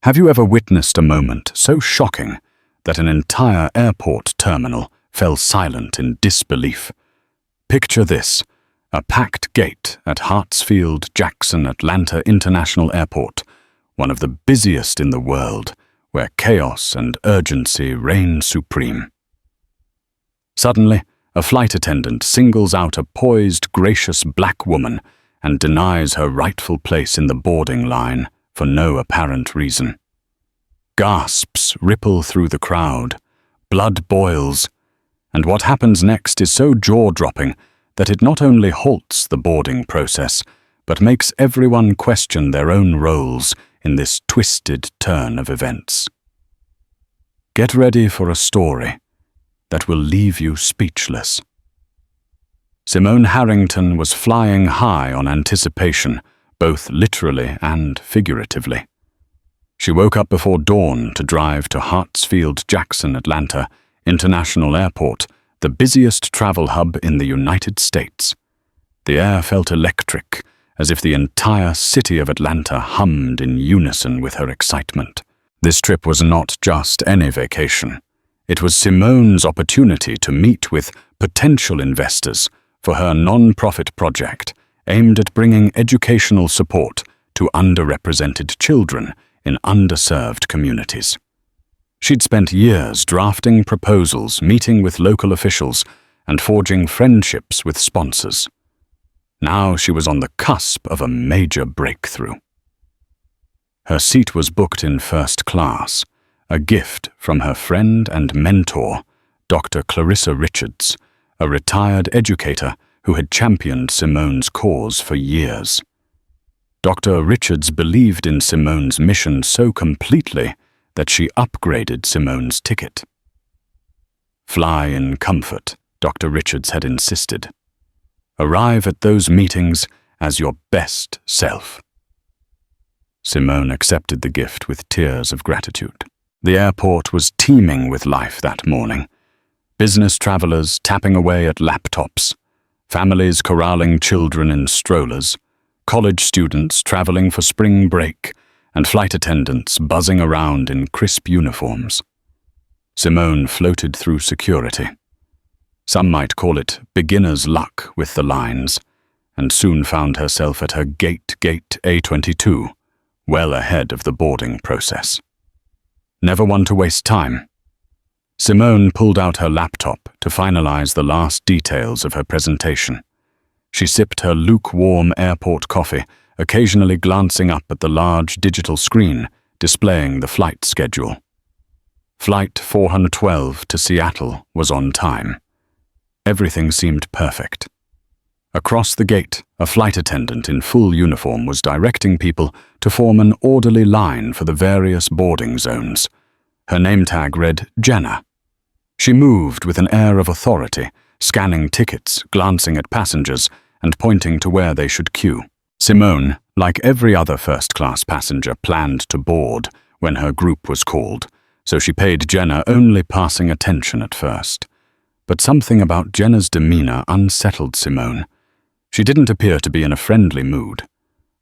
Have you ever witnessed a moment so shocking that an entire airport terminal fell silent in disbelief? Picture this: a packed gate at Hartsfield-Jackson Atlanta International Airport, one of the busiest in the world, where chaos and urgency reign supreme. Suddenly, a flight attendant singles out a poised, gracious black woman and denies her rightful place in the boarding line for no apparent reason. Gasps ripple through the crowd, blood boils, and what happens next is so jaw-dropping that it not only halts the boarding process, but makes everyone question their own roles in this twisted turn of events. Get ready for a story that will leave you speechless. Simone Harrington was flying high on anticipation, both literally and figuratively. She woke up before dawn to drive to Hartsfield-Jackson Atlanta International Airport, the busiest travel hub in the United States. The air felt electric, as if the entire city of Atlanta hummed in unison with her excitement. This trip was not just any vacation. It was Simone's opportunity to meet with potential investors for her non-profit project aimed at bringing educational support to underrepresented children in underserved communities. She'd spent years drafting proposals, meeting with local officials, and forging friendships with sponsors. Now she was on the cusp of a major breakthrough. Her seat was booked in first class, a gift from her friend and mentor, Dr. Clarissa Richards, a retired educator who had championed Simone's cause for years. Dr. Richards believed in Simone's mission so completely that she upgraded Simone's ticket. Fly in comfort, Dr. Richards had insisted. Arrive at those meetings as your best self. Simone accepted the gift with tears of gratitude. The airport was teeming with life that morning. Business travelers tapping away at laptops, families corralling children in strollers, college students traveling for spring break, and flight attendants buzzing around in crisp uniforms. Simone floated through security. Some might call it beginner's luck with the lines, and soon found herself at her gate A22, well ahead of the boarding process. Never one to waste time. Simone pulled out her laptop to finalize the last details of her presentation. She sipped her lukewarm airport coffee, occasionally glancing up at the large digital screen displaying the flight schedule. Flight 412 to Seattle was on time. Everything seemed perfect. Across the gate, a flight attendant in full uniform was directing people to form an orderly line for the various boarding zones. Her name tag read Jenna. She moved with an air of authority, scanning tickets, glancing at passengers, and pointing to where they should queue. Simone, like every other first-class passenger, planned to board when her group was called, so she paid Jenna only passing attention at first. But something about Jenna's demeanor unsettled Simone. She didn't appear to be in a friendly mood.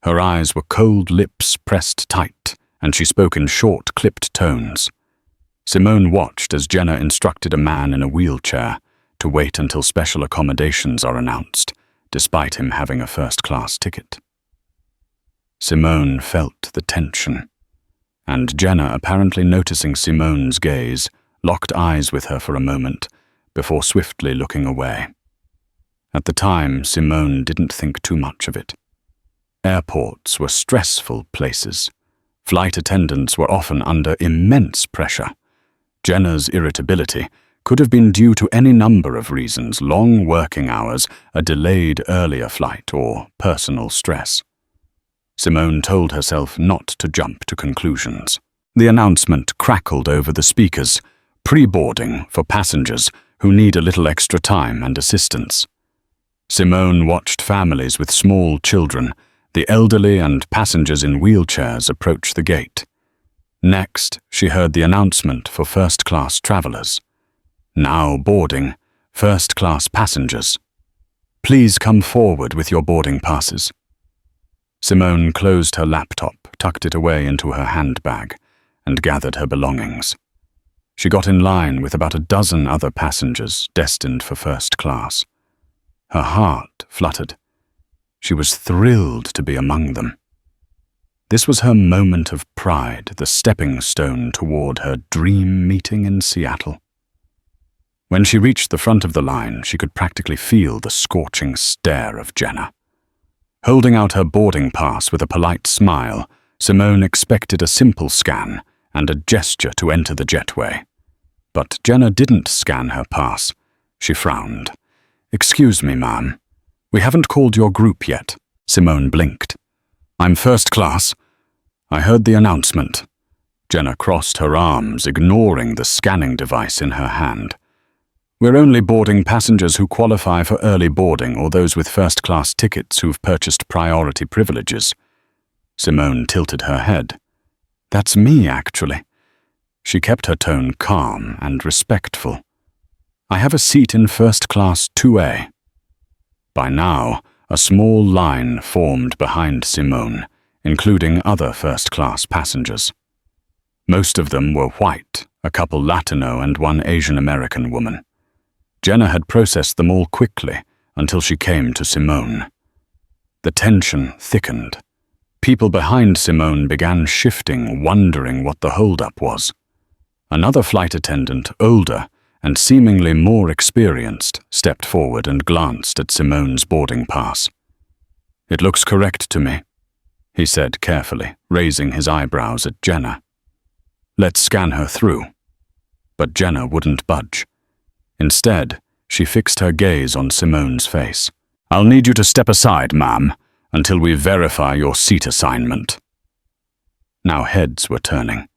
Her eyes were cold, lips pressed tight, and she spoke in short, clipped tones. Simone watched as Jenna instructed a man in a wheelchair to wait until special accommodations are announced, despite him having a first-class ticket. Simone felt the tension, and Jenna, apparently noticing Simone's gaze, locked eyes with her for a moment before swiftly looking away. At the time, Simone didn't think too much of it. Airports were stressful places. Flight attendants were often under immense pressure. Jenna's irritability could have been due to any number of reasons: long working hours, a delayed earlier flight, or personal stress. Simone told herself not to jump to conclusions. The announcement crackled over the speakers: pre-boarding for passengers who need a little extra time and assistance. Simone watched families with small children, the elderly and passengers in wheelchairs approach the gate. Next, she heard the announcement for first-class travelers. Now boarding, first-class passengers. Please come forward with your boarding passes. Simone closed her laptop, tucked it away into her handbag, and gathered her belongings. She got in line with about a dozen other passengers destined for first class. Her heart fluttered. She was thrilled to be among them. This was her moment of pride, the stepping stone toward her dream meeting in Seattle. When she reached the front of the line, she could practically feel the scorching stare of Jenna. Holding out her boarding pass with a polite smile, Simone expected a simple scan and a gesture to enter the jetway. But Jenna didn't scan her pass. She frowned. "Excuse me, ma'am. We haven't called your group yet." Simone blinked. "I'm first class. I heard the announcement." Jenna crossed her arms, ignoring the scanning device in her hand. "We're only boarding passengers who qualify for early boarding or those with first-class tickets who've purchased priority privileges." Simone tilted her head. "That's me, actually." She kept her tone calm and respectful. "I have a seat in first-class 2A. By now, a small line formed behind Simone, including other first-class passengers. Most of them were white, a couple Latino and one Asian American woman. Jenna had processed them all quickly until she came to Simone. The tension thickened. People behind Simone began shifting, wondering what the holdup was. Another flight attendant, older and seemingly more experienced, stepped forward and glanced at Simone's boarding pass. "It looks correct to me," he said carefully, raising his eyebrows at Jenna. "Let's scan her through." But Jenna wouldn't budge. Instead, she fixed her gaze on Simone's face. "I'll need you to step aside, ma'am, until we verify your seat assignment." Now heads were turning.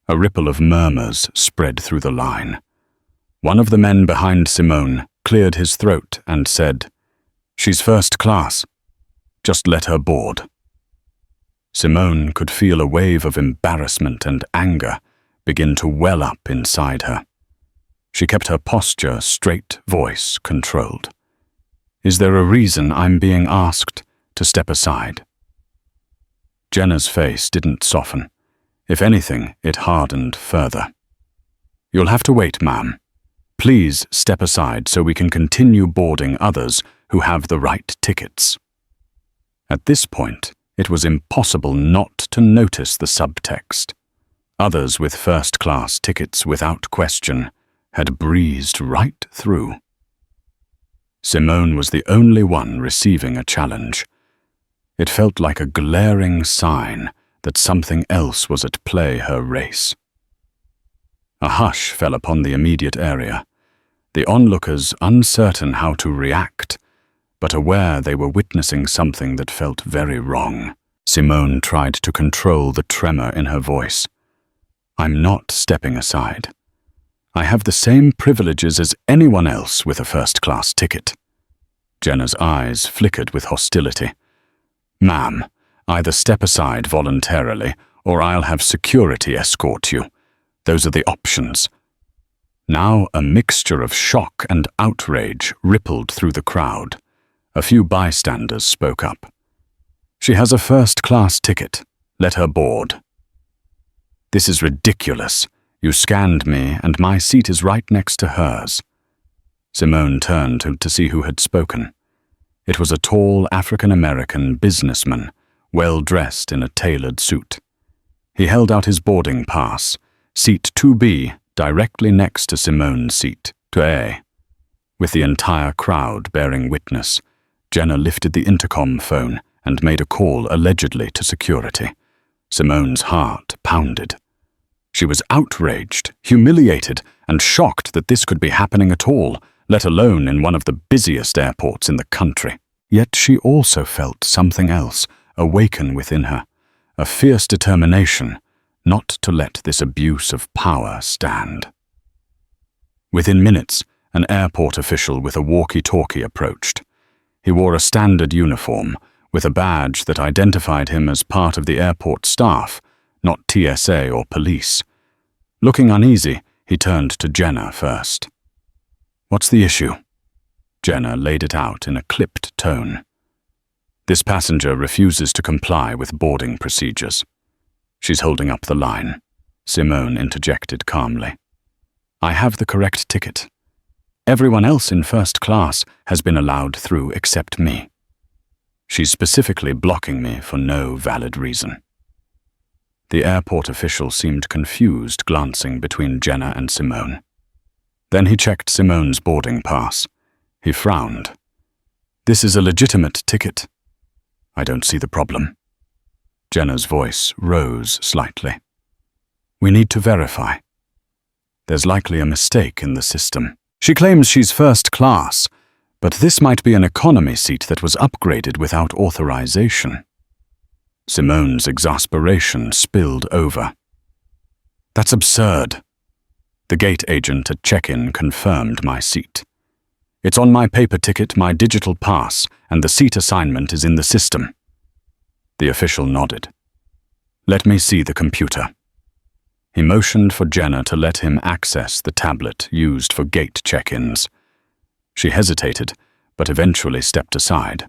A ripple of murmurs spread through the line. One of the men behind Simone cleared his throat and said, "She's first class. Just let her board." Simone could feel a wave of embarrassment and anger begin to well up inside her. She kept her posture straight, voice controlled. "Is there a reason I'm being asked to step aside?" Jenna's face didn't soften. If anything, it hardened further. "You'll have to wait, ma'am. Please step aside so we can continue boarding others who have the right tickets." At this point, it was impossible not to notice the subtext. Others with first-class tickets, without question, had breezed right through. Simone was the only one receiving a challenge. It felt like a glaring sign that something else was at play her race. A hush fell upon the immediate area, the onlookers uncertain how to react, but aware they were witnessing something that felt very wrong. Simone tried to control the tremor in her voice. "I'm not stepping aside. I have the same privileges as anyone else with a first-class ticket." Jenna's eyes flickered with hostility. "Ma'am, either step aside voluntarily or I'll have security escort you. Those are the options." Now a mixture of shock and outrage rippled through the crowd. A few bystanders spoke up. "She has a first-class ticket. Let her board." "This is ridiculous. You scanned me, and my seat is right next to hers." Simone turned to see who had spoken. It was a tall African-American businessman, well-dressed in a tailored suit. He held out his boarding pass, seat 2B, directly next to Simone's seat, 2A. With the entire crowd bearing witness, Jenna lifted the intercom phone and made a call allegedly to security. Simone's heart pounded. She was outraged, humiliated, and shocked that this could be happening at all, let alone in one of the busiest airports in the country. Yet she also felt something else awaken within her, a fierce determination not to let this abuse of power stand. Within minutes, an airport official with a walkie-talkie approached. He wore a standard uniform, with a badge that identified him as part of the airport staff, not TSA or police. Looking uneasy, he turned to Jenna first. "What's the issue?" Jenna laid it out in a clipped tone. "This passenger refuses to comply with boarding procedures." She's holding up the line. Simone interjected calmly. "I have the correct ticket. Everyone else in first class has been allowed through except me. She's specifically blocking me for no valid reason." The airport official seemed confused, glancing between Jenna and Simone. Then he checked Simone's boarding pass. He frowned. "This is a legitimate ticket. I don't see the problem." Jenna's voice rose slightly. "We need to verify. There's likely a mistake in the system. She claims she's first class, but this might be an economy seat that was upgraded without authorization." Simone's exasperation spilled over. "That's absurd. The gate agent at check-in confirmed my seat. It's on my paper ticket, my digital pass, and the seat assignment is in the system." The official nodded. "Let me see the computer." He motioned for Jenna to let him access the tablet used for gate check-ins. She hesitated, but eventually stepped aside.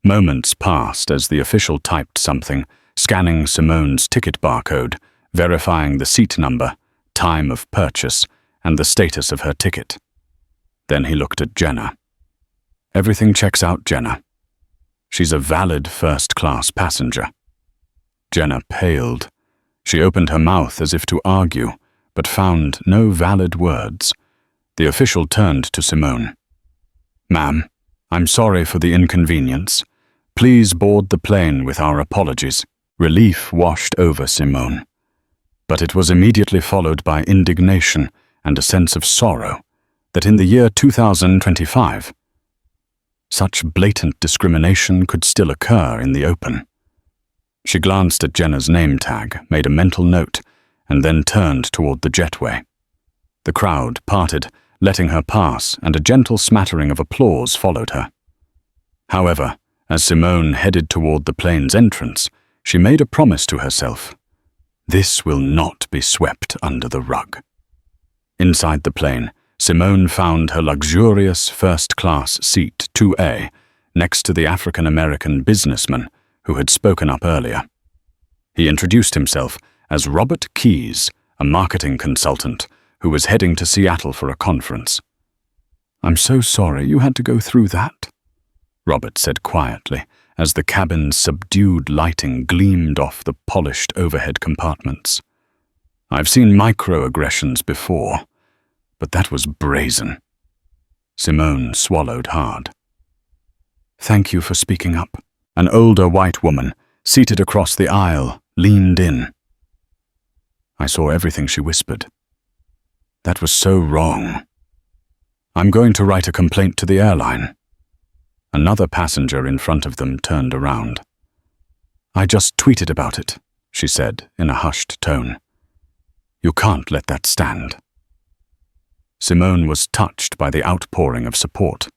Moments passed as the official typed something, scanning Simone's ticket barcode, verifying the seat number, time of purchase, and the status of her ticket. Then he looked at Jenna. "Everything checks out, Jenna. She's a valid first-class passenger." Jenna paled. She opened her mouth as if to argue, but found no valid words. The official turned to Simone. "Ma'am, I'm sorry for the inconvenience. Please board the plane with our apologies." Relief washed over Simone, but it was immediately followed by indignation and a sense of sorrow that in the year 2025, such blatant discrimination could still occur in the open. She glanced at Jenna's name tag, made a mental note, and then turned toward the jetway. The crowd parted, letting her pass, and a gentle smattering of applause followed her. However, as Simone headed toward the plane's entrance, she made a promise to herself. This will not be swept under the rug. Inside the plane, Simone found her luxurious first-class seat 2A next to the African-American businessman who had spoken up earlier. He introduced himself as Robert Keyes, a marketing consultant who was heading to Seattle for a conference. "I'm so sorry you had to go through that," Robert said quietly as the cabin's subdued lighting gleamed off the polished overhead compartments. "I've seen microaggressions before, but that was brazen." Simone swallowed hard. "Thank you for speaking up." An older white woman, seated across the aisle, leaned in. I saw everything she whispered. "That was so wrong. I'm going to write a complaint to the airline." Another passenger in front of them turned around. "I just tweeted about it," she said in a hushed tone. "You can't let that stand." Simone was touched by the outpouring of support.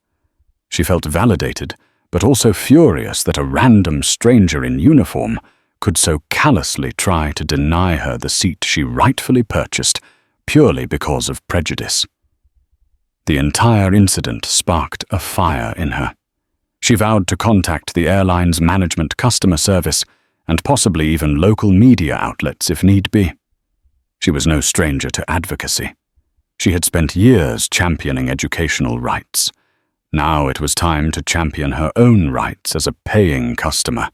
She felt validated, but also furious that a random stranger in uniform could so callously try to deny her the seat she rightfully purchased purely because of prejudice. The entire incident sparked a fire in her. She vowed to contact the airline's management customer service and possibly even local media outlets if need be. She was no stranger to advocacy. She had spent years championing educational rights. Now it was time to champion her own rights as a paying customer,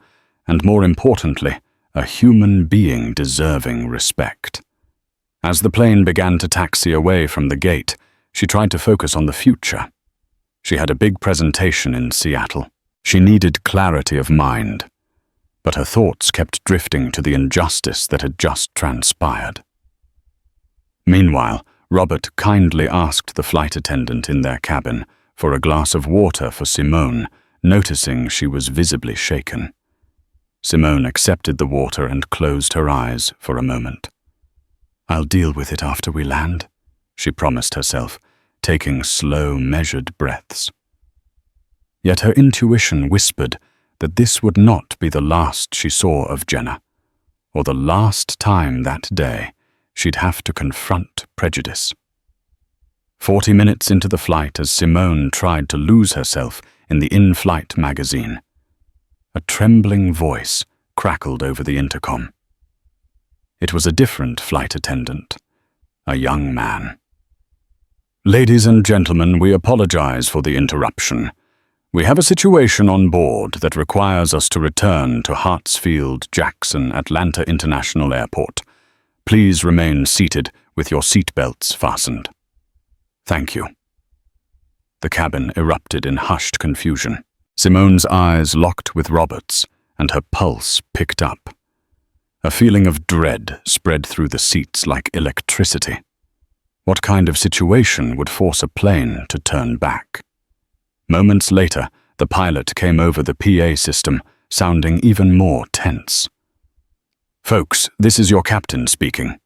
and more importantly, a human being deserving respect. As the plane began to taxi away from the gate, she tried to focus on the future. She had a big presentation in Seattle. She needed clarity of mind, but her thoughts kept drifting to the injustice that had just transpired. Meanwhile, Robert kindly asked the flight attendant in their cabin for a glass of water for Simone, noticing she was visibly shaken. Simone accepted the water and closed her eyes for a moment. "I'll deal with it after we land," she promised herself, taking slow, measured breaths. Yet her intuition whispered that this would not be the last she saw of Jenna, or the last time that day she'd have to confront prejudice. 40 minutes into the flight, as Simone tried to lose herself in the in-flight magazine, a trembling voice crackled over the intercom. It was a different flight attendant, a young man. "Ladies and gentlemen, we apologize for the interruption. We have a situation on board that requires us to return to Hartsfield-Jackson Atlanta International Airport. Please remain seated with your seatbelts fastened. Thank you." The cabin erupted in hushed confusion. Simone's eyes locked with Robert's, and her pulse picked up. A feeling of dread spread through the seats like electricity. What kind of situation would force a plane to turn back? Moments later, the pilot came over the PA system, sounding even more tense. "Folks, this is your captain speaking.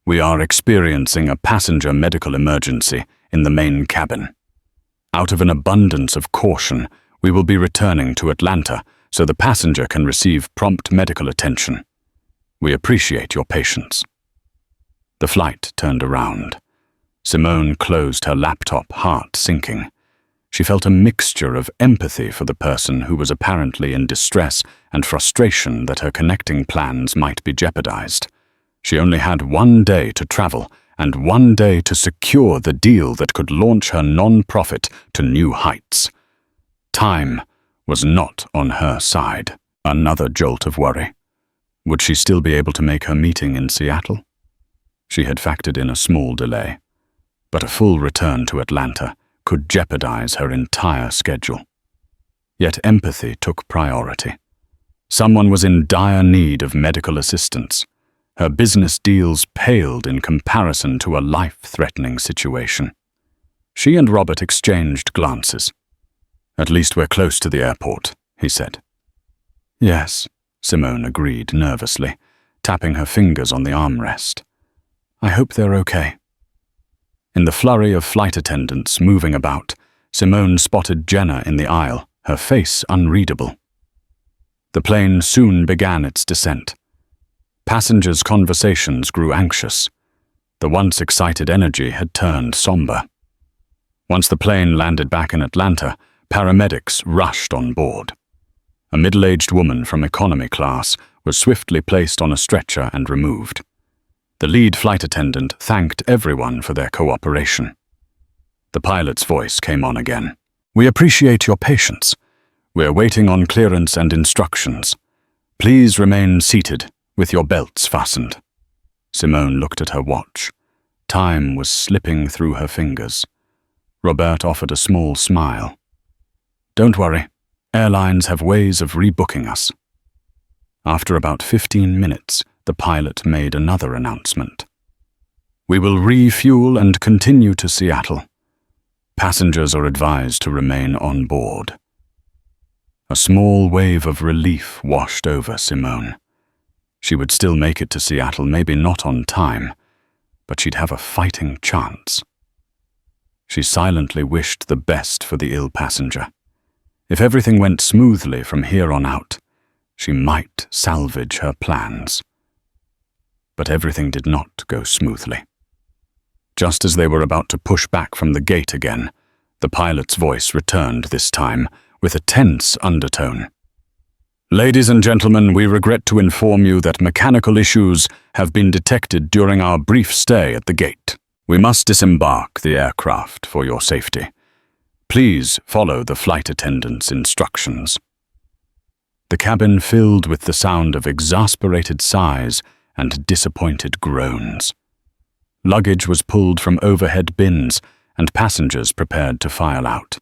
We are experiencing a passenger medical emergency in the main cabin. Out of an abundance of caution, we will be returning to Atlanta so the passenger can receive prompt medical attention. We appreciate your patience." The flight turned around. Simone closed her laptop, heart sinking. She felt a mixture of empathy for the person who was apparently in distress and frustration that her connecting plans might be jeopardized. She only had 1 day to travel and 1 day to secure the deal that could launch her non-profit to new heights. Time was not on her side. Another jolt of worry. Would she still be able to make her meeting in Seattle? She had factored in a small delay, but a full return to Atlanta could jeopardize her entire schedule. Yet empathy took priority. Someone was in dire need of medical assistance. Her business deals paled in comparison to a life-threatening situation. She and Robert exchanged glances. "At least we're close to the airport," he said. "Yes," Simone agreed nervously, tapping her fingers on the armrest. "I hope they're okay." In the flurry of flight attendants moving about, Simone spotted Jenna in the aisle, her face unreadable. The plane soon began its descent. Passengers' conversations grew anxious. The once excited energy had turned somber. Once the plane landed back in Atlanta, paramedics rushed on board. A middle-aged woman from economy class was swiftly placed on a stretcher and removed. The lead flight attendant thanked everyone for their cooperation. The pilot's voice came on again. "We appreciate your patience. We're waiting on clearance and instructions. Please remain seated with your belts fastened." Simone looked at her watch. Time was slipping through her fingers. Robert offered a small smile. "Don't worry. Airlines have ways of rebooking us." After about 15 minutes, the pilot made another announcement. "We will refuel and continue to Seattle. Passengers are advised to remain on board." A small wave of relief washed over Simone. She would still make it to Seattle, maybe not on time, but she'd have a fighting chance. She silently wished the best for the ill passenger. If everything went smoothly from here on out, she might salvage her plans. But everything did not go smoothly. Just as they were about to push back from the gate again, the pilot's voice returned this time with a tense undertone. "Ladies and gentlemen, we regret to inform you that mechanical issues have been detected during our brief stay at the gate. We must disembark the aircraft for your safety. Please follow the flight attendant's instructions." The cabin filled with the sound of exasperated sighs and disappointed groans. Luggage was pulled from overhead bins, and passengers prepared to file out.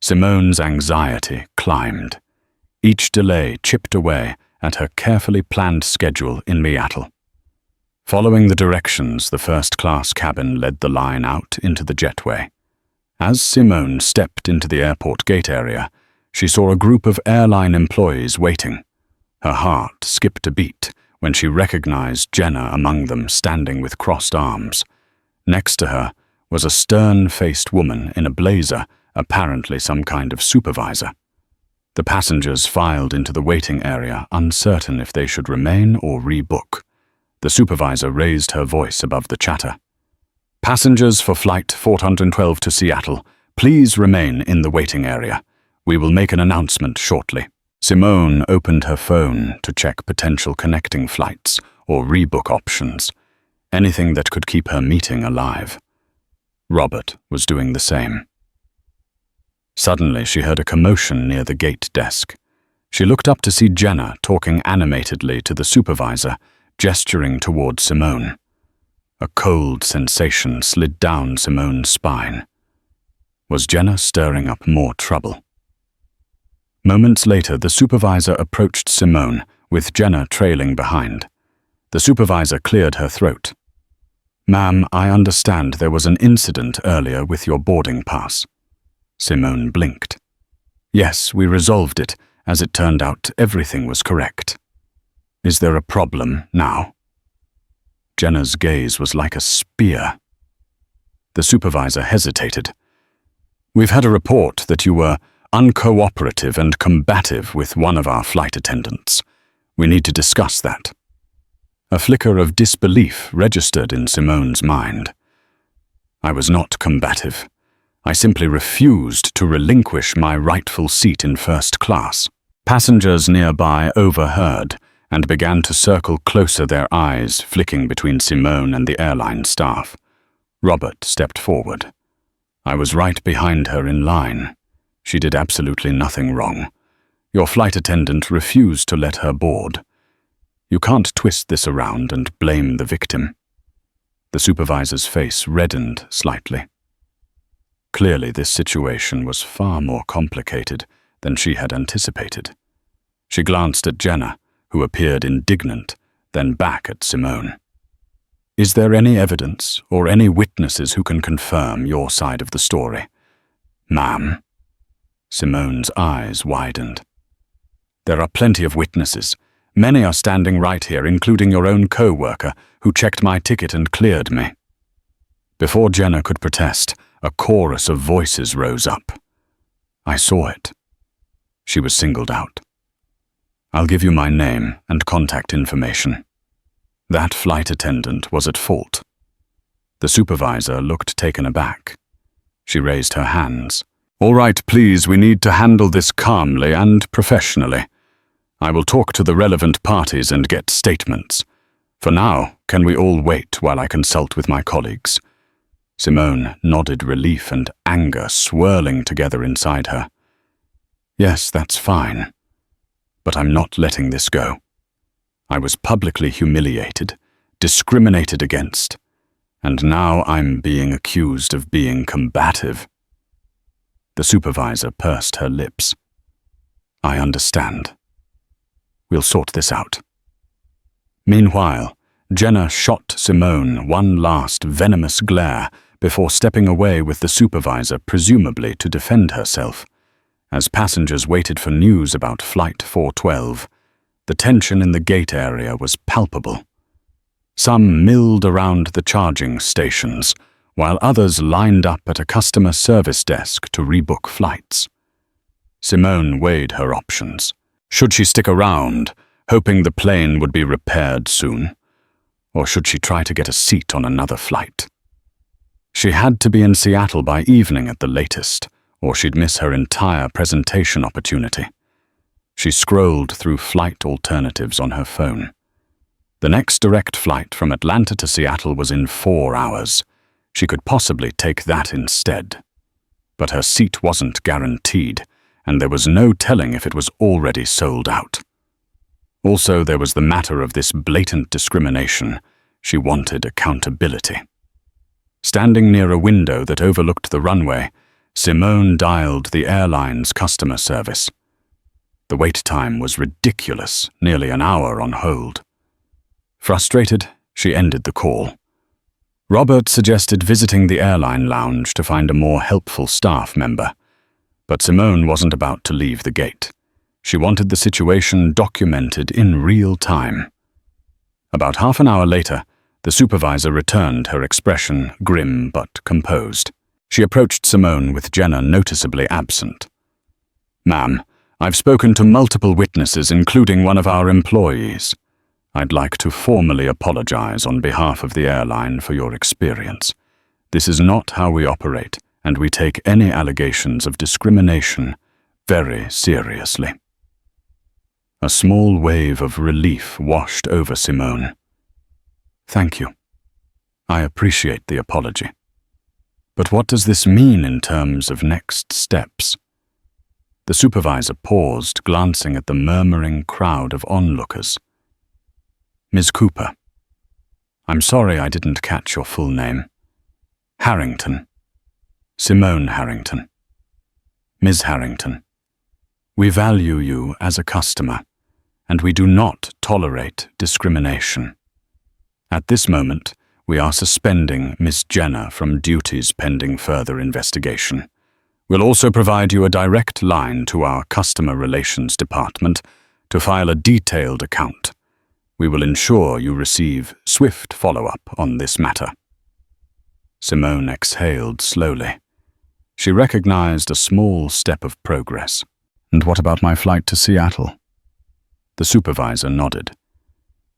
Simone's anxiety climbed. Each delay chipped away at her carefully planned schedule in Seattle. Following the directions, the first-class cabin led the line out into the jetway. As Simone stepped into the airport gate area, she saw a group of airline employees waiting. Her heart skipped a beat when she recognized Jenna among them, standing with crossed arms. Next to her was a stern-faced woman in a blazer, apparently some kind of supervisor. The passengers filed into the waiting area, uncertain if they should remain or rebook. The supervisor raised her voice above the chatter. "Passengers for Flight 412 to Seattle, please remain in the waiting area. We will make an announcement shortly." Simone opened her phone to check potential connecting flights, or rebook options, anything that could keep her meeting alive. Robert was doing the same. Suddenly, she heard a commotion near the gate desk. She looked up to see Jenna talking animatedly to the supervisor, gesturing toward Simone. A cold sensation slid down Simone's spine. Was Jenna stirring up more trouble? Moments later, the supervisor approached Simone, with Jenna trailing behind. The supervisor cleared her throat. "Ma'am, I understand there was an incident earlier with your boarding pass." Simone blinked. "Yes, we resolved it. As it turned out, everything was correct." "Is there a problem now?" Jenna's gaze was like a spear. The supervisor hesitated. "We've had a report that you were uncooperative and combative with one of our flight attendants. We need to discuss that." A flicker of disbelief registered in Simone's mind. "I was not combative. I simply refused to relinquish my rightful seat in first class." Passengers nearby overheard and began to circle closer, their eyes flicking between Simone and the airline staff. Robert stepped forward. "I was right behind her in line. She did absolutely nothing wrong. Your flight attendant refused to let her board. You can't twist this around and blame the victim." The supervisor's face reddened slightly. Clearly, this situation was far more complicated than she had anticipated. She glanced at Jenna, who appeared indignant, then back at Simone. "Is there any evidence or any witnesses who can confirm your side of the story?" "Ma'am?" Simone's eyes widened. "There are plenty of witnesses. Many are standing right here, including your own co-worker, who checked my ticket and cleared me." Before Jenna could protest, a chorus of voices rose up. "I saw it." She was singled out. "I'll give you my name and contact information. That flight attendant was at fault." The supervisor looked taken aback. She raised her hands. "All right, please, we need to handle this calmly and professionally. I will talk to the relevant parties and get statements. For now, can we all wait while I consult with my colleagues?" Simone nodded, relief and anger swirling together inside her. "Yes, that's fine. But I'm not letting this go. I was publicly humiliated, discriminated against, and now I'm being accused of being combative." The supervisor pursed her lips. "I understand. We'll sort this out." Meanwhile, Jenna shot Simone one last venomous glare before stepping away with the supervisor, presumably to defend herself. As passengers waited for news about Flight 412, the tension in the gate area was palpable. Some milled around the charging stations, while others lined up at a customer service desk to rebook flights. Simone weighed her options. Should she stick around, hoping the plane would be repaired soon? Or should she try to get a seat on another flight? She had to be in Seattle by evening at the latest, or she'd miss her entire presentation opportunity. She scrolled through flight alternatives on her phone. The next direct flight from Atlanta to Seattle was in 4 hours. She could possibly take that instead. But her seat wasn't guaranteed, and there was no telling if it was already sold out. Also, there was the matter of this blatant discrimination. She wanted accountability. Standing near a window that overlooked the runway, Simone dialed the airline's customer service. The wait time was ridiculous, nearly an hour on hold. Frustrated, she ended the call. Robert suggested visiting the airline lounge to find a more helpful staff member, but Simone wasn't about to leave the gate. She wanted the situation documented in real time. About half an hour later, the supervisor returned, her expression grim but composed. She approached Simone with Jenna noticeably absent. "Ma'am, I've spoken to multiple witnesses, including one of our employees. I'd like to formally apologize on behalf of the airline for your experience. This is not how we operate, and we take any allegations of discrimination very seriously." A small wave of relief washed over Simone. Thank you. I appreciate the apology. But what does this mean in terms of next steps? The supervisor paused, glancing at the murmuring crowd of onlookers. Ms. Cooper. I'm sorry I didn't catch your full name. Harrington. Simone Harrington. Ms. Harrington. We value you as a customer, and we do not tolerate discrimination. At this moment, we are suspending Miss Jenna from duties pending further investigation. We'll also provide you a direct line to our Customer Relations Department to file a detailed account. We will ensure you receive swift follow-up on this matter. Simone exhaled slowly. She recognized a small step of progress. And what about my flight to Seattle? The supervisor nodded.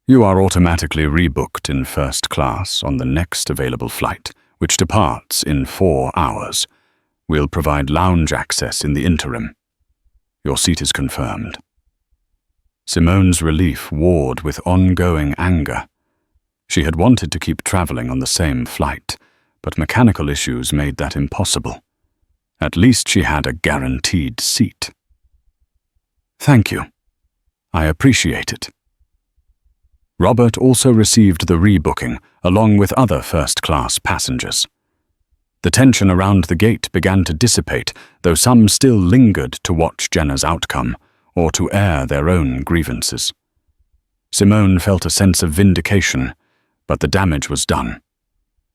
You are automatically rebooked in first class on the next available flight, which departs in 4 hours. We'll provide lounge access in the interim. Your seat is confirmed. Simone's relief warred with ongoing anger. She had wanted to keep traveling on the same flight, but mechanical issues made that impossible. At least she had a guaranteed seat. Thank you. I appreciate it. Robert also received the rebooking, along with other first-class passengers. The tension around the gate began to dissipate, though some still lingered to watch Jenna's outcome, or to air their own grievances. Simone felt a sense of vindication, but the damage was done.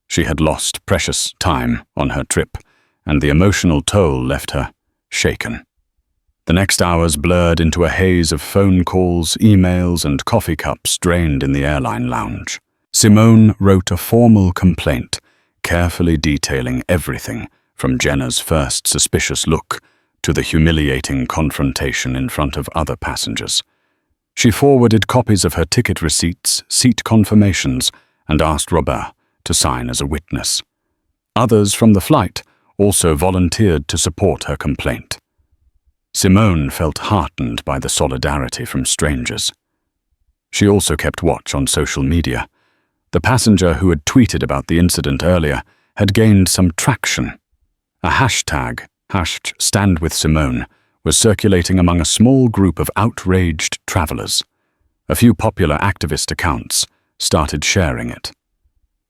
She had lost precious time on her trip, and the emotional toll left her shaken. The next hours blurred into a haze of phone calls, emails, and coffee cups drained in the airline lounge. Simone wrote a formal complaint, carefully detailing everything from Jenna's first suspicious look to the humiliating confrontation in front of other passengers. She forwarded copies of her ticket receipts, seat confirmations, and asked Robert to sign as a witness. Others from the flight also volunteered to support her complaint. Simone felt heartened by the solidarity from strangers. She also kept watch on social media. The passenger who had tweeted about the incident earlier had gained some traction. A hashtag, #StandWithSimone, was circulating among a small group of outraged travelers. A few popular activist accounts started sharing it.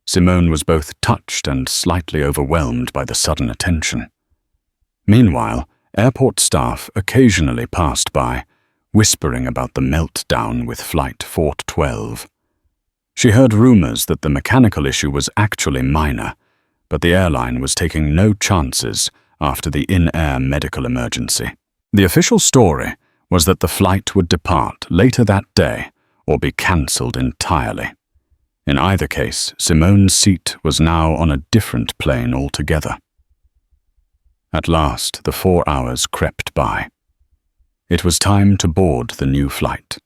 Simone was both touched and slightly overwhelmed by the sudden attention. Meanwhile, airport staff occasionally passed by, whispering about the meltdown with Flight 412. She heard rumors that the mechanical issue was actually minor, but the airline was taking no chances after the in-air medical emergency. The official story was that the flight would depart later that day or be cancelled entirely. In either case, Simone's seat was now on a different plane altogether. At last, the 4 hours crept by. It was time to board the new flight.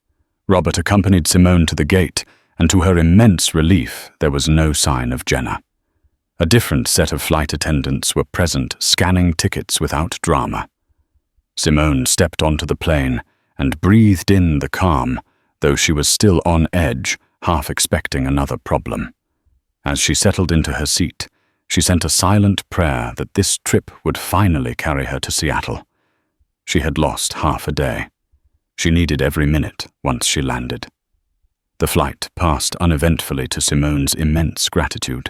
Robert accompanied Simone to the gate, and to her immense relief, there was no sign of Jenna. A different set of flight attendants were present, scanning tickets without drama. Simone stepped onto the plane and breathed in the calm, though she was still on edge, half expecting another problem. As she settled into her seat, she sent a silent prayer that this trip would finally carry her to Seattle. She had lost half a day. She needed every minute once she landed. The flight passed uneventfully to Simone's immense gratitude.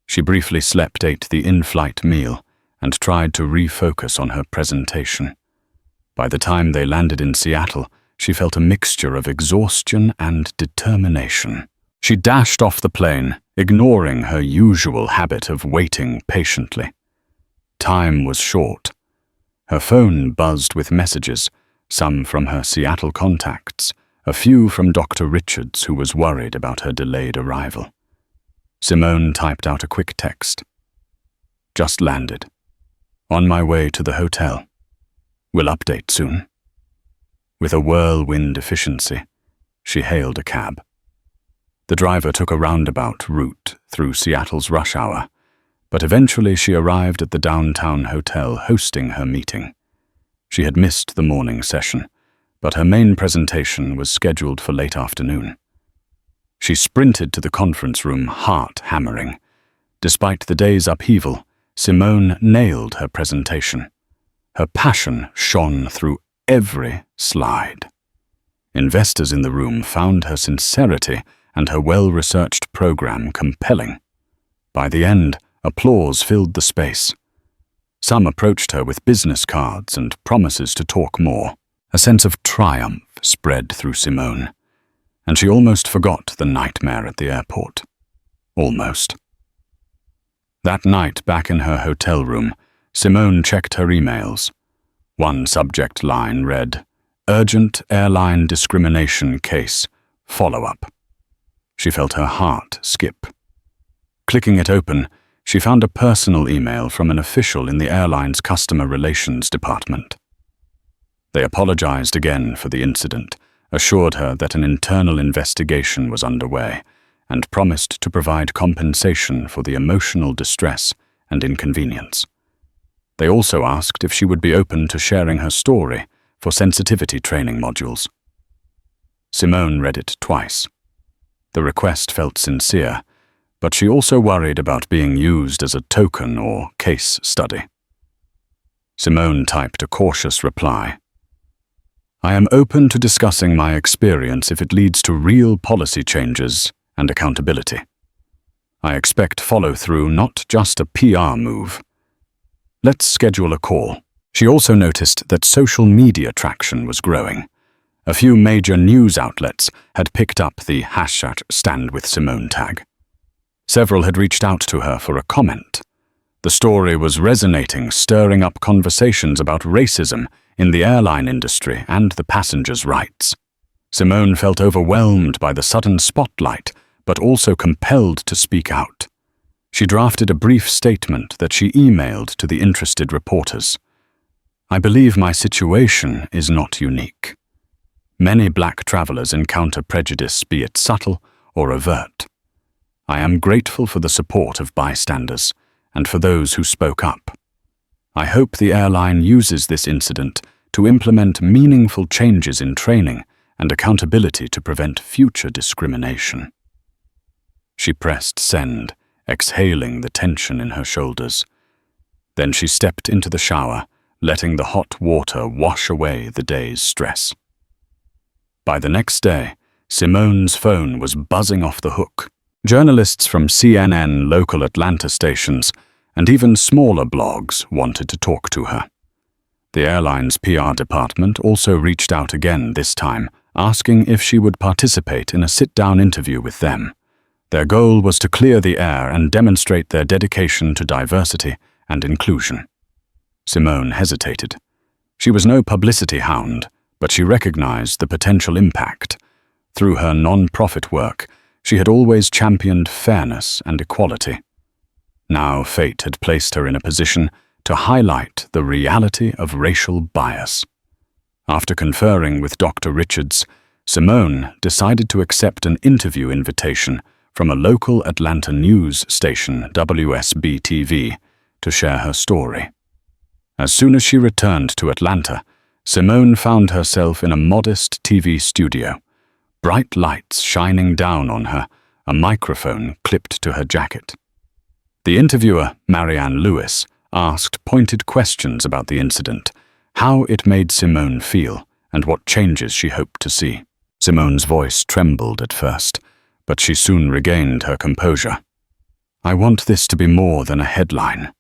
She briefly slept, ate the in-flight meal, and tried to refocus on her presentation. By the time they landed in Seattle, she felt a mixture of exhaustion and determination. She dashed off the plane, ignoring her usual habit of waiting patiently. Time was short. Her phone buzzed with messages, some from her Seattle contacts, a few from Dr. Richards, who was worried about her delayed arrival. Simone typed out a quick text. Just landed. On my way to the hotel. Will update soon. With a whirlwind efficiency, she hailed a cab. The driver took a roundabout route through Seattle's rush hour, but eventually she arrived at the downtown hotel hosting her meeting. She had missed the morning session, but her main presentation was scheduled for late afternoon. She sprinted to the conference room, heart hammering. Despite the day's upheaval, Simone nailed her presentation. Her passion shone through every slide. Investors in the room found her sincerity and her well-researched program compelling. By the end, applause filled the space. Some approached her with business cards and promises to talk more. A sense of triumph spread through Simone, and she almost forgot the nightmare at the airport. Almost. That night, back in her hotel room, Simone checked her emails. One subject line read, "Urgent airline discrimination case, follow-up." She felt her heart skip. Clicking it open, she found a personal email from an official in the airline's customer relations department. They apologized again for the incident, assured her that an internal investigation was underway, and promised to provide compensation for the emotional distress and inconvenience. They also asked if she would be open to sharing her story for sensitivity training modules. Simone read it twice. The request felt sincere, but she also worried about being used as a token or case study. Simone typed a cautious reply. "I am open to discussing my experience if it leads to real policy changes and accountability. I expect follow-through, not just a PR move. Let's schedule a call." She also noticed that social media traction was growing. A few major news outlets had picked up the #StandWithSimone tag. Several had reached out to her for a comment. The story was resonating, stirring up conversations about racism in the airline industry and the passengers' rights. Simone felt overwhelmed by the sudden spotlight, but also compelled to speak out. She drafted a brief statement that she emailed to the interested reporters. "I believe my situation is not unique. Many black travelers encounter prejudice, be it subtle or overt. I am grateful for the support of bystanders and for those who spoke up. I hope the airline uses this incident to implement meaningful changes in training and accountability to prevent future discrimination." She pressed send, exhaling the tension in her shoulders. Then she stepped into the shower, letting the hot water wash away the day's stress. By the next day, Simone's phone was buzzing off the hook. Journalists from CNN, local Atlanta stations, and even smaller blogs wanted to talk to her. The airline's PR department also reached out again this time, asking if she would participate in a sit-down interview with them. Their goal was to clear the air and demonstrate their dedication to diversity and inclusion. Simone hesitated. She was no publicity hound, but she recognized the potential impact. Through her non-profit work, she had always championed fairness and equality. Now fate had placed her in a position to highlight the reality of racial bias. After conferring with Dr. Richards, Simone decided to accept an interview invitation from a local Atlanta news station, WSB-TV, to share her story. As soon as she returned to Atlanta, Simone found herself in a modest TV studio, bright lights shining down on her, a microphone clipped to her jacket. The interviewer, Marianne Lewis, asked pointed questions about the incident, how it made Simone feel, and what changes she hoped to see. Simone's voice trembled at first, but she soon regained her composure. "I want this to be more than a headline.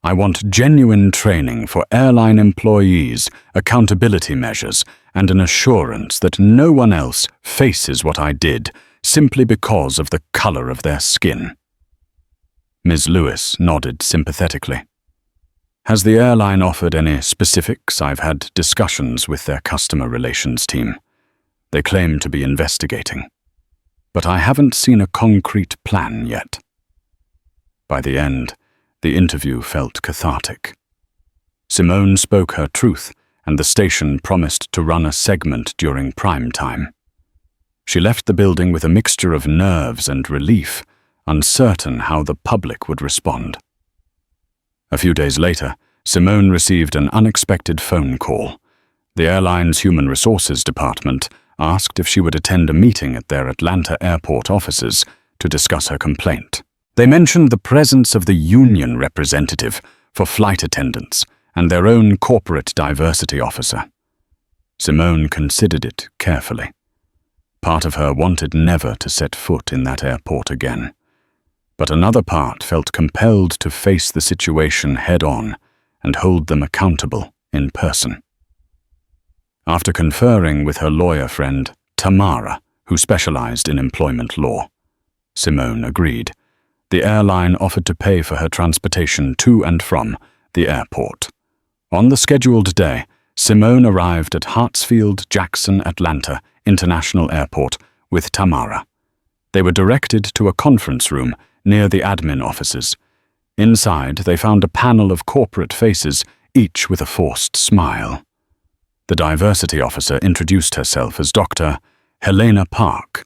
I want genuine training for airline employees, accountability measures, and an assurance that no one else faces what I did simply because of the color of their skin." Ms. Lewis nodded sympathetically. "Has the airline offered any specifics? I've had discussions with their customer relations team. They claim to be investigating. But I haven't seen a concrete plan yet." By the end, the interview felt cathartic. Simone spoke her truth, and the station promised to run a segment during prime time. She left the building with a mixture of nerves and relief, uncertain how the public would respond. A few days later, Simone received an unexpected phone call. The airline's human resources department asked if she would attend a meeting at their Atlanta airport offices to discuss her complaint. They mentioned the presence of the union representative for flight attendants and their own corporate diversity officer. Simone considered it carefully. Part of her wanted never to set foot in that airport again, but another part felt compelled to face the situation head-on and hold them accountable in person. After conferring with her lawyer friend, Tamara, who specialized in employment law, Simone agreed. The airline offered to pay for her transportation to and from the airport. On the scheduled day, Simone arrived at Hartsfield-Jackson Atlanta International Airport with Tamara. They were directed to a conference room near the admin offices. Inside, they found a panel of corporate faces, each with a forced smile. The diversity officer introduced herself as Dr. Helena Park.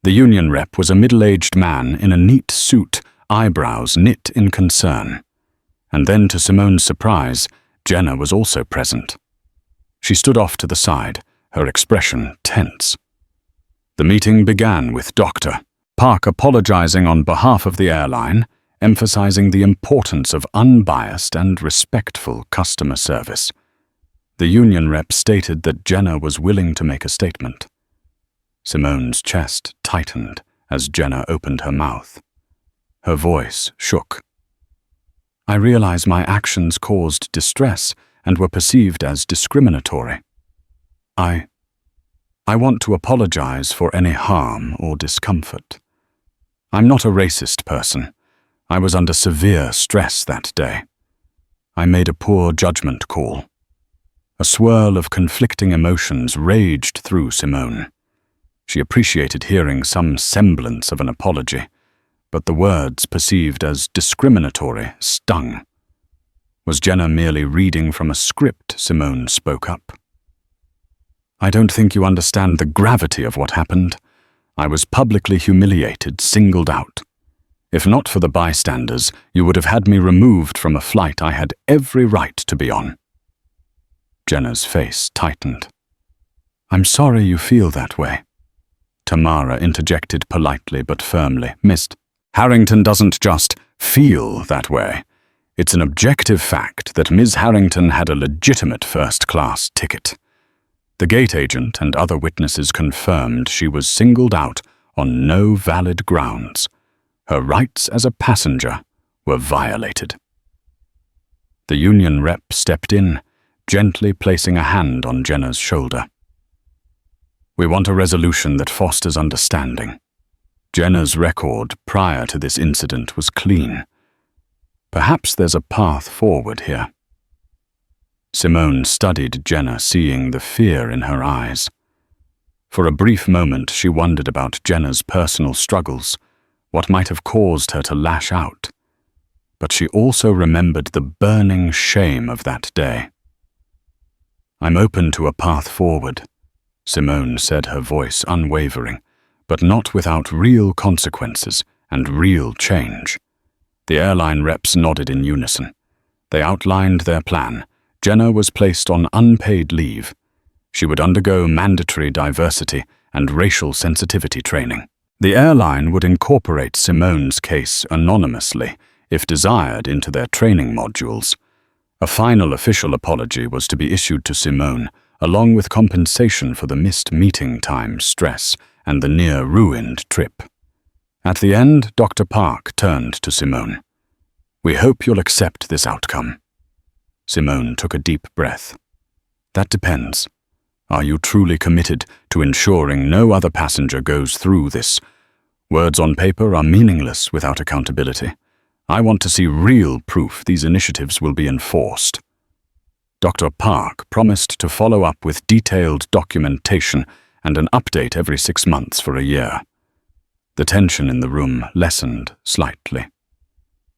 The union rep was a middle-aged man in a neat suit, eyebrows knit in concern. And then, to Simone's surprise, Jenna was also present. She stood off to the side, her expression tense. The meeting began with Dr. Park apologizing on behalf of the airline, emphasizing the importance of unbiased and respectful customer service. The union rep stated that Jenna was willing to make a statement. Simone's chest tightened as Jenna opened her mouth. Her voice shook. "I realize my actions caused distress and were perceived as discriminatory. I want to apologize for any harm or discomfort. I'm not a racist person. I was under severe stress that day. I made a poor judgment call." A swirl of conflicting emotions raged through Simone. She appreciated hearing some semblance of an apology, but the words perceived as discriminatory stung. Was Jenna merely reading from a script? Simone spoke up. "I don't think you understand the gravity of what happened. I was publicly humiliated, singled out. If not for the bystanders, you would have had me removed from a flight I had every right to be on." Jenna's face tightened. "I'm sorry you feel that way." Tamara interjected politely but firmly. "Miss Harrington doesn't just feel that way. It's an objective fact that Ms. Harrington had a legitimate first-class ticket. The gate agent and other witnesses confirmed she was singled out on no valid grounds. Her rights as a passenger were violated." The union rep stepped in, gently placing a hand on Jenna's shoulder. "We want a resolution that fosters understanding. Jenna's record prior to this incident was clean. Perhaps there's a path forward here." Simone studied Jenna, seeing the fear in her eyes. For a brief moment, she wondered about Jenna's personal struggles, what might have caused her to lash out. But she also remembered the burning shame of that day. "I'm open to a path forward," Simone said, her voice unwavering, but not without real consequences and real change. The airline reps nodded in unison. They outlined their plan. Jenna was placed on unpaid leave. She would undergo mandatory diversity and racial sensitivity training. The airline would incorporate Simone's case anonymously, if desired, into their training modules. A final official apology was to be issued to Simone, along with compensation for the missed meeting time stress and the near-ruined trip. At the end, Dr. Park turned to Simone. "We hope you'll accept this outcome." Simone took a deep breath. "That depends. Are you truly committed to ensuring no other passenger goes through this? Words on paper are meaningless without accountability. I want to see real proof these initiatives will be enforced." Dr. Park promised to follow up with detailed documentation and an update every 6 months for a year. The tension in the room lessened slightly.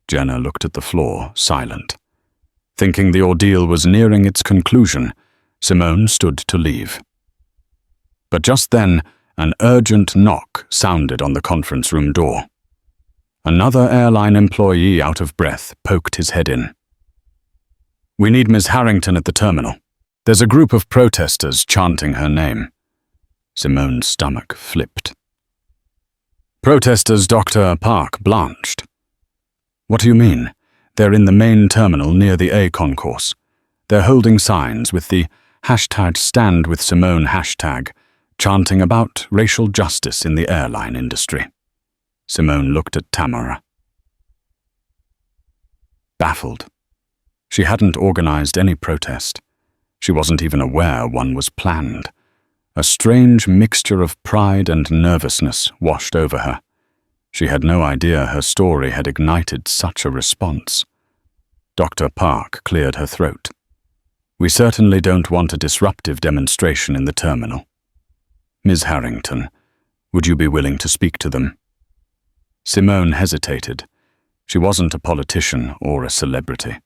Jenna looked at the floor, silent. Thinking the ordeal was nearing its conclusion, Simone stood to leave. But just then, an urgent knock sounded on the conference room door. Another airline employee, out of breath, poked his head in. "We need Ms. Harrington at the terminal. There's a group of protesters chanting her name." Simone's stomach flipped. Protesters Dr. Park blanched. What do you mean? They're in the main terminal near the A concourse. They're holding signs with the #StandWithSimone hashtag, chanting about racial justice in the airline industry. Simone looked at Tamara. Baffled. She hadn't organized any protest. She wasn't even aware one was planned. A strange mixture of pride and nervousness washed over her. She had no idea her story had ignited such a response. Dr. Park cleared her throat. We certainly don't want a disruptive demonstration in the terminal. Ms. Harrington, would you be willing to speak to them? Simone hesitated. She wasn't a politician or a celebrity.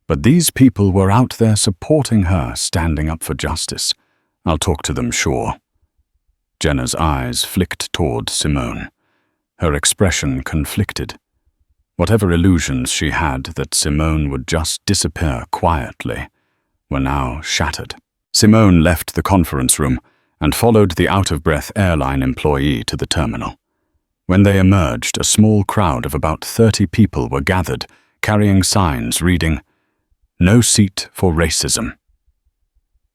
But these people were out there supporting her, standing up for justice. I'll talk to them, sure. Jenna's eyes flicked toward Simone. Her expression conflicted. Whatever illusions she had that Simone would just disappear quietly were now shattered. Simone left the conference room and followed the out-of-breath airline employee to the terminal. When they emerged, a small crowd of about 30 people were gathered, carrying signs reading, "No seat for racism.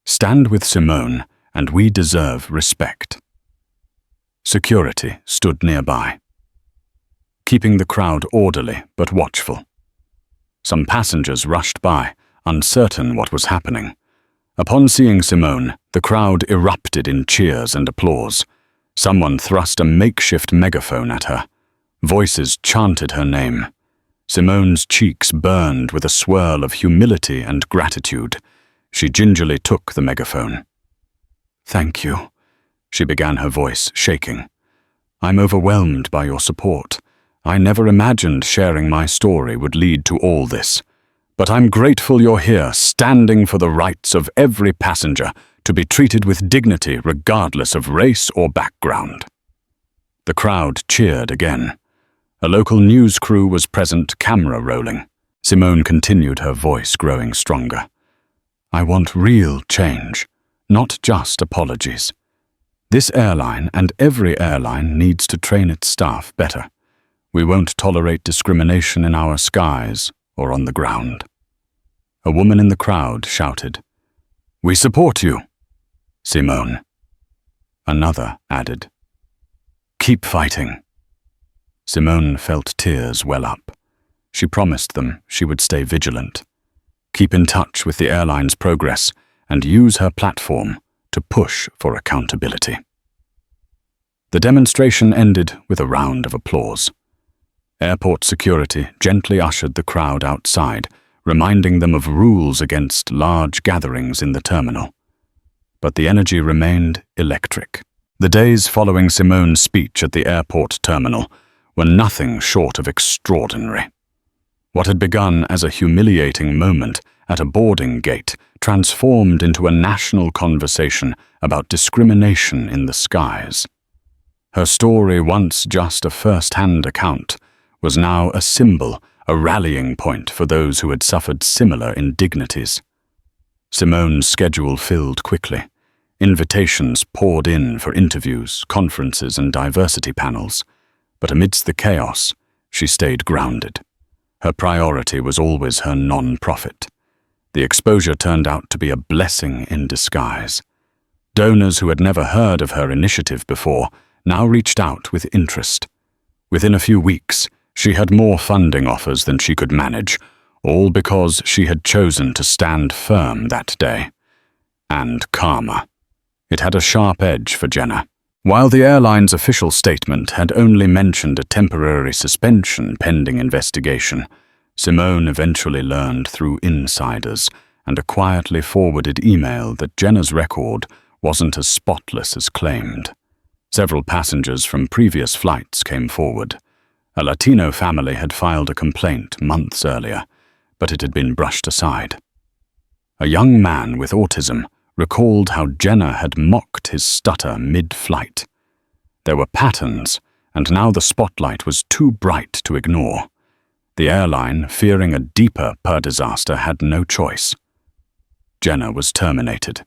Stand with Simone, and we deserve respect." Security stood nearby, keeping the crowd orderly but watchful. Some passengers rushed by, uncertain what was happening. Upon seeing Simone, the crowd erupted in cheers and applause. Someone thrust a makeshift megaphone at her. Voices chanted her name. Simone's cheeks burned with a swirl of humility and gratitude. She gingerly took the megaphone. "Thank you," she began, her voice shaking. "I'm overwhelmed by your support. I never imagined sharing my story would lead to all this. But I'm grateful you're here, standing for the rights of every passenger to be treated with dignity regardless of race or background." The crowd cheered again. A local news crew was present, camera rolling. Simone continued, her voice growing stronger. "I want real change, not just apologies. This airline and every airline needs to train its staff better. We won't tolerate discrimination in our skies or on the ground." A woman in the crowd shouted, "We support you, Simone." Another added, "Keep fighting." Simone felt tears well up. She promised them she would stay vigilant, keep in touch with the airline's progress, and use her platform to push for accountability. The demonstration ended with a round of applause. Airport security gently ushered the crowd outside, reminding them of rules against large gatherings in the terminal. But the energy remained electric. The days following Simone's speech at the airport terminal were nothing short of extraordinary. What had begun as a humiliating moment at a boarding gate transformed into a national conversation about discrimination in the skies. Her story, once just a first-hand account, was now a symbol, a rallying point for those who had suffered similar indignities. Simone's schedule filled quickly. Invitations poured in for interviews, conferences, and diversity panels. But amidst the chaos, she stayed grounded. Her priority was always her non-profit. The exposure turned out to be a blessing in disguise. Donors who had never heard of her initiative before now reached out with interest. Within a few weeks, she had more funding offers than she could manage, all because she had chosen to stand firm that day. And karma. It had a sharp edge for Jenna. While the airline's official statement had only mentioned a temporary suspension pending investigation, Simone eventually learned through insiders and a quietly forwarded email that Jenna's record wasn't as spotless as claimed. Several passengers from previous flights came forward. A Latino family had filed a complaint months earlier, but it had been brushed aside. A young man with autism recalled how Jenna had mocked his stutter mid-flight. There were patterns, and now the spotlight was too bright to ignore. The airline, fearing a deeper disaster, had no choice. Jenna was terminated.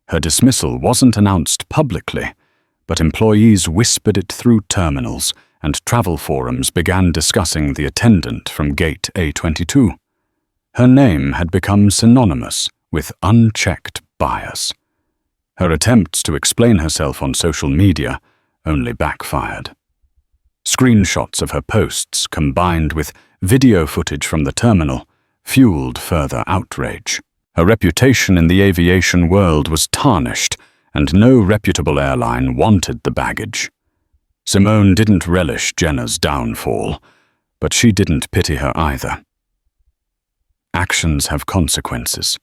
Her dismissal wasn't announced publicly, but employees whispered it through terminals, and travel forums began discussing the attendant from gate A22. Her name had become synonymous with unchecked bias. Her attempts to explain herself on social media only backfired. Screenshots of her posts, combined with video footage from the terminal, fueled further outrage. Her reputation in the aviation world was tarnished, and no reputable airline wanted the baggage. Simone didn't relish Jenna's downfall, but she didn't pity her either. Actions have consequences.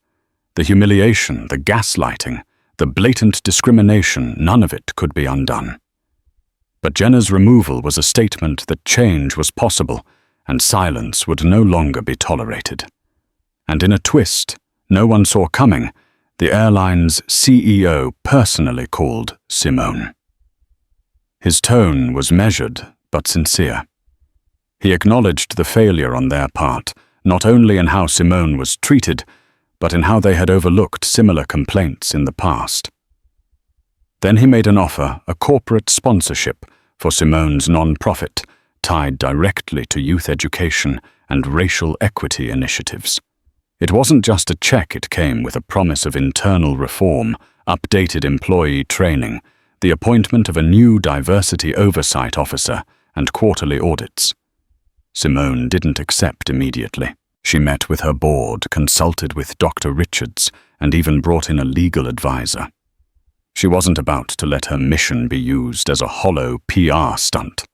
The humiliation, the gaslighting, the blatant discrimination, none of it could be undone. But Jenna's removal was a statement that change was possible and silence would no longer be tolerated. And in a twist no one saw coming, the airline's CEO personally called Simone. His tone was measured but sincere. He acknowledged the failure on their part, not only in how Simone was treated, but in how they had overlooked similar complaints in the past. Then he made an offer, a corporate sponsorship for Simone's non-profit, tied directly to youth education and racial equity initiatives. It wasn't just a check, it came with a promise of internal reform, updated employee training, the appointment of a new diversity oversight officer, and quarterly audits. Simone didn't accept immediately. She met with her board, consulted with Dr. Richards, and even brought in a legal advisor. She wasn't about to let her mission be used as a hollow PR stunt.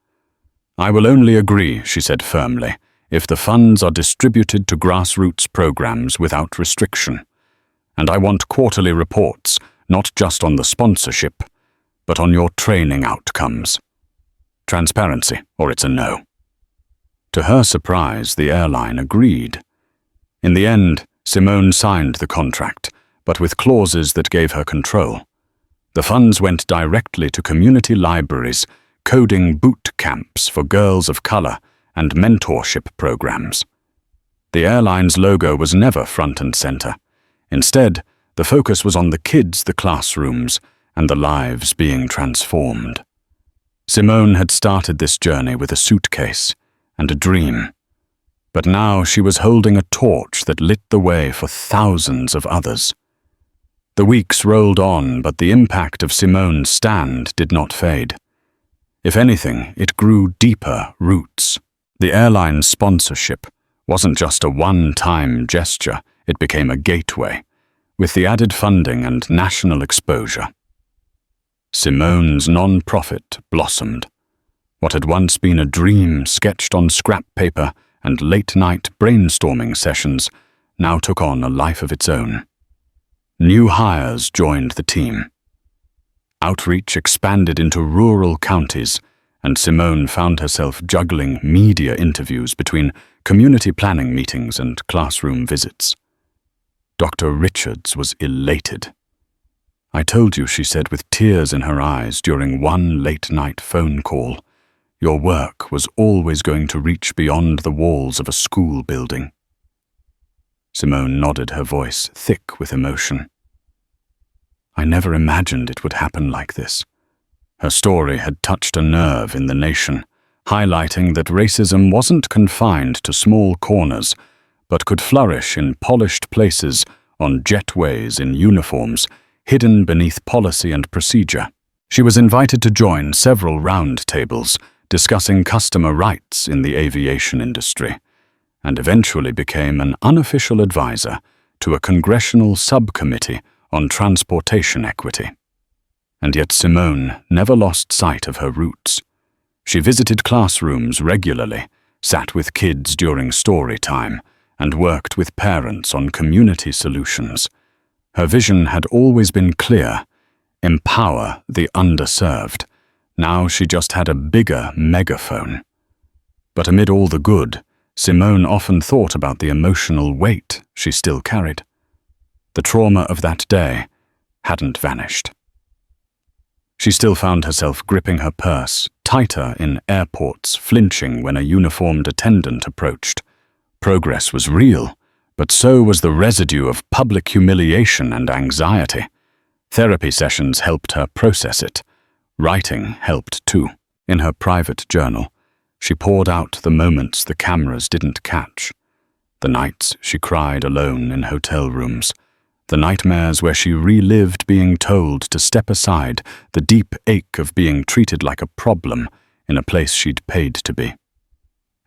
"I will only agree," she said firmly, "if the funds are distributed to grassroots programs without restriction. And I want quarterly reports, not just on the sponsorship, but on your training outcomes. Transparency, or it's a no." To her surprise, the airline agreed. In the end, Simone signed the contract, but with clauses that gave her control. The funds went directly to community libraries, coding boot camps for girls of color, and mentorship programs. The airline's logo was never front and center. Instead, the focus was on the kids, the classrooms, and the lives being transformed. Simone had started this journey with a suitcase and a dream, but now she was holding a torch that lit the way for thousands of others. The weeks rolled on, but the impact of Simone's stand did not fade. If anything, it grew deeper roots. The airline's sponsorship wasn't just a one-time gesture, it became a gateway, with the added funding and national exposure. Simone's non-profit blossomed. What had once been a dream sketched on scrap paper and late-night brainstorming sessions now took on a life of its own. New hires joined the team. Outreach expanded into rural counties, and Simone found herself juggling media interviews between community planning meetings and classroom visits. Dr. Richards was elated. "I told you," she said with tears in her eyes during one late-night phone call, "your work was always going to reach beyond the walls of a school building." Simone nodded, her voice thick with emotion. "I never imagined it would happen like this." Her story had touched a nerve in the nation, highlighting that racism wasn't confined to small corners, but could flourish in polished places, on jetways, in uniforms, hidden beneath policy and procedure. She was invited to join several roundtables discussing customer rights in the aviation industry, and eventually became an unofficial advisor to a congressional subcommittee on transportation equity. And yet Simone never lost sight of her roots. She visited classrooms regularly, sat with kids during story time, and worked with parents on community solutions. Her vision had always been clear: empower the underserved. Now she just had a bigger megaphone. But amid all the good, Simone often thought about the emotional weight she still carried. The trauma of that day hadn't vanished. She still found herself gripping her purse tighter in airports, flinching when a uniformed attendant approached. Progress was real, but so was the residue of public humiliation and anxiety. Therapy sessions helped her process it. Writing helped too. In her private journal, she poured out the moments the cameras didn't catch. The nights she cried alone in hotel rooms. The nightmares where she relived being told to step aside, the deep ache of being treated like a problem in a place she'd paid to be.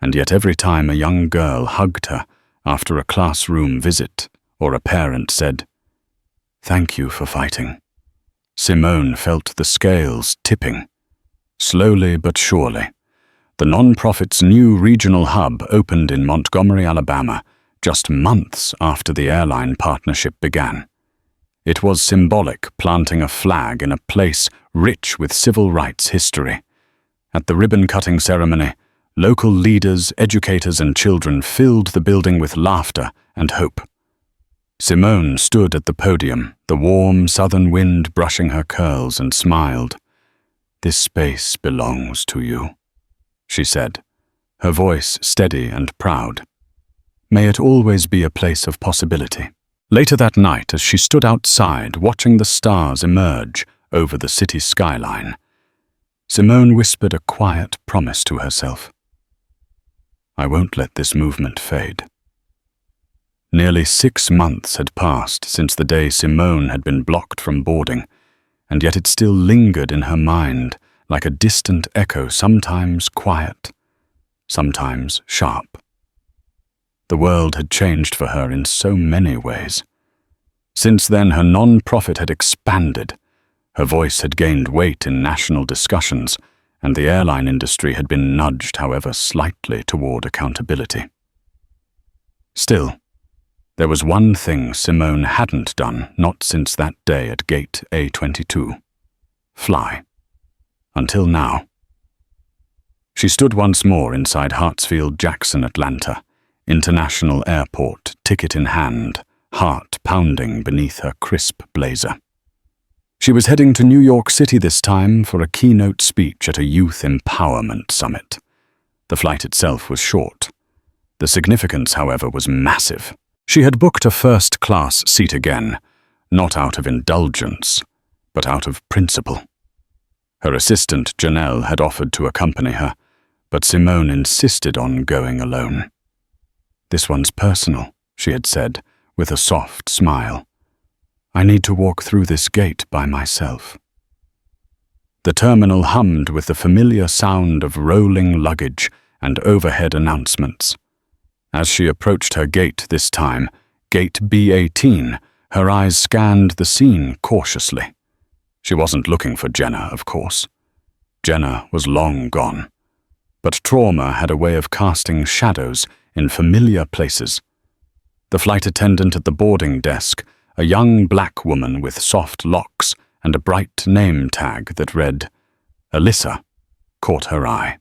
And yet every time a young girl hugged her after a classroom visit or a parent said, "Thank you for fighting," Simone felt the scales tipping. Slowly but surely, the non-profit's new regional hub opened in Montgomery, Alabama, just months after the airline partnership began. It was symbolic, planting a flag in a place rich with civil rights history. At the ribbon-cutting ceremony, local leaders, educators, and children filled the building with laughter and hope. Simone stood at the podium, the warm southern wind brushing her curls, and smiled. "This space belongs to you," she said, her voice steady and proud. "May it always be a place of possibility." Later that night, as she stood outside watching the stars emerge over the city skyline, Simone whispered a quiet promise to herself. "I won't let this movement fade." Nearly 6 months had passed since the day Simone had been blocked from boarding, and yet it still lingered in her mind like a distant echo, sometimes quiet, sometimes sharp. The world had changed for her in so many ways. Since then, her non-profit had expanded. Her voice had gained weight in national discussions, and the airline industry had been nudged, however slightly, toward accountability. Still, there was one thing Simone hadn't done, not since that day at Gate A22. Fly. Until now. She stood once more inside Hartsfield-Jackson, Atlanta, International Airport, ticket in hand, heart pounding beneath her crisp blazer. She was heading to New York City this time for a keynote speech at a youth empowerment summit. The flight itself was short. The significance, however, was massive. She had booked a first-class seat again, not out of indulgence, but out of principle. Her assistant, Jenna, had offered to accompany her, but Simone insisted on going alone. "This one's personal," she had said, with a soft smile. "I need to walk through this gate by myself." The terminal hummed with the familiar sound of rolling luggage and overhead announcements. As she approached her gate this time, Gate B18, her eyes scanned the scene cautiously. She wasn't looking for Jenna, of course. Jenna was long gone. But trauma had a way of casting shadows in familiar places. The flight attendant at the boarding desk, a young black woman with soft locks and a bright name tag that read, Alyssa, caught her eye.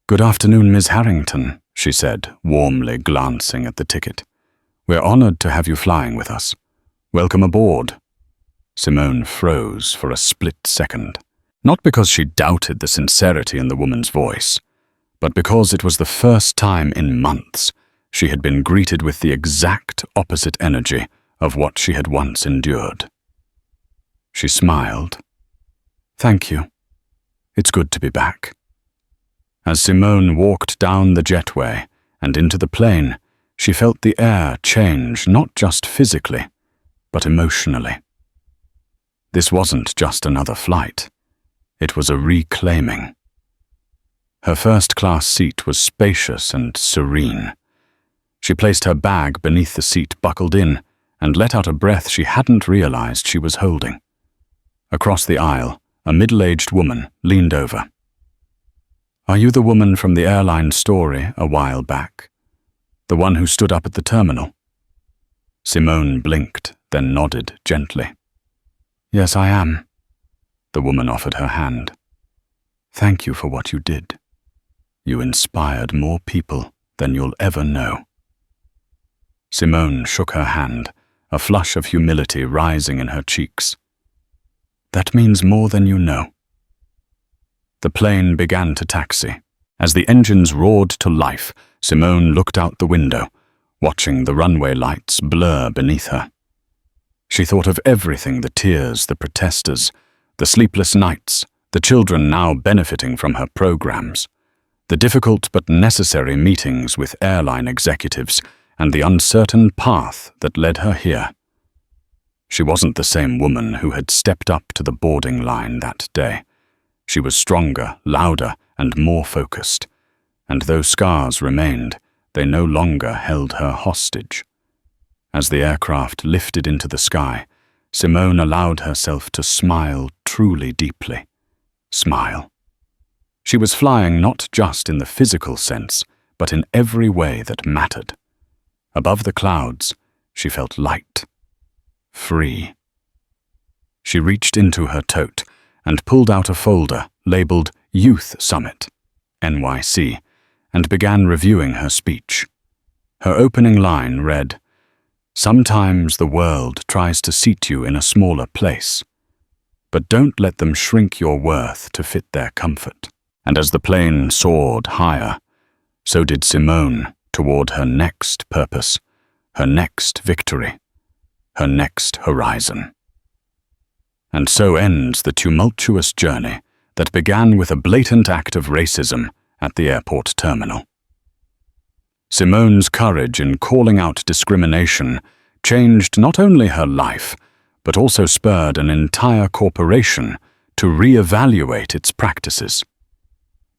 "Good afternoon, Ms. Harrington," she said, warmly glancing at the ticket. "We're honored to have you flying with us. Welcome aboard." Simone froze for a split second, not because she doubted the sincerity in the woman's voice, but because it was the first time in months she had been greeted with the exact opposite energy of what she had once endured. She smiled. "Thank you. It's good to be back." As Simone walked down the jetway and into the plane, she felt the air change, not just physically, but emotionally. This wasn't just another flight. It was a reclaiming. Her first-class seat was spacious and serene. She placed her bag beneath the seat, buckled in, and let out a breath she hadn't realized she was holding. Across the aisle, a middle-aged woman leaned over. "Are you the woman from the airline story a while back? The one who stood up at the terminal?" Simone blinked, then nodded gently. "Yes, I am." The woman offered her hand. "Thank you for what you did. You inspired more people than you'll ever know." Simone shook her hand, a flush of humility rising in her cheeks. "That means more than you know." The plane began to taxi. As the engines roared to life, Simone looked out the window, watching the runway lights blur beneath her. She thought of everything: the tears, the protesters, the sleepless nights, the children now benefiting from her programs, the difficult but necessary meetings with airline executives, and the uncertain path that led her here. She wasn't the same woman who had stepped up to the boarding line that day. She was stronger, louder, and more focused. And though scars remained, they no longer held her hostage. As the aircraft lifted into the sky, Simone allowed herself to smile truly deeply. Smile. She was flying not just in the physical sense, but in every way that mattered. Above the clouds, she felt light, free. She reached into her tote and pulled out a folder labeled Youth Summit, NYC, and began reviewing her speech. Her opening line read, "Sometimes the world tries to seat you in a smaller place, but don't let them shrink your worth to fit their comfort." And as the plane soared higher, so did Simone toward her next purpose, her next victory, her next horizon. And so ends the tumultuous journey that began with a blatant act of racism at the airport terminal. Simone's courage in calling out discrimination changed not only her life, but also spurred an entire corporation to reevaluate its practices.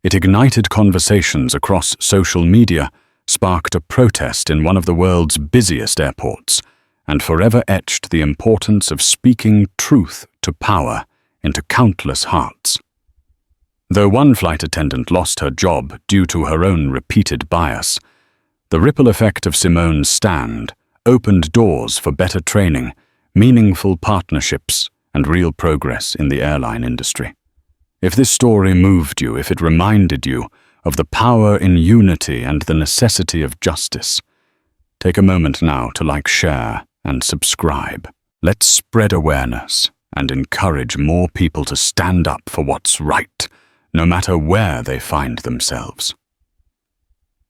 It ignited conversations across social media, sparked a protest in one of the world's busiest airports, and forever etched the importance of speaking truth to power into countless hearts. Though one flight attendant lost her job due to her own repeated bias, the ripple effect of Simone's stand opened doors for better training, meaningful partnerships, and real progress in the airline industry. If this story moved you, if it reminded you of the power in unity and the necessity of justice, take a moment now to like, share, and subscribe. Let's spread awareness and encourage more people to stand up for what's right, no matter where they find themselves.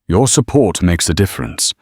Your support makes a difference,